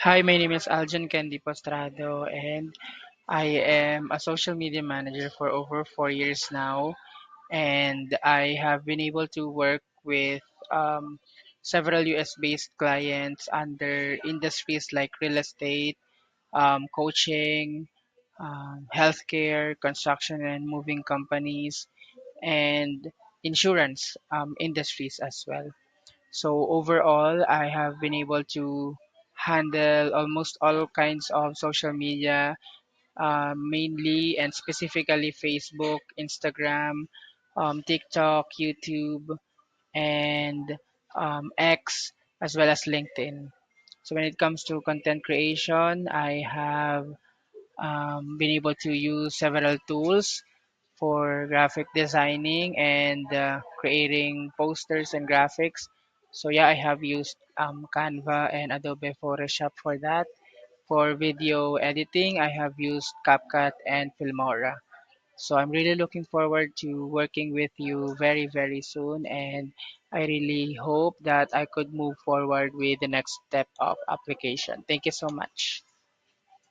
Hi, my name is Aljan Candy Postrado, and I am a social media manager for over 4 years now. And I have been able to work with several US based clients under industries like real estate, coaching, healthcare, construction and moving companies, and insurance industries as well. So overall, I have been able to handle almost all kinds of social media, mainly and specifically Facebook, Instagram, TikTok, YouTube, and X, as well as LinkedIn. So when it comes to content creation, I have been able to use several tools for graphic designing and creating posters and graphics. So yeah, I have used Canva and Adobe Photoshop for that. For video editing, I have used CapCut and Filmora. So I'm really looking forward to working with you very, very soon, and I really hope that I could move forward with the next step of application. Thank you so much.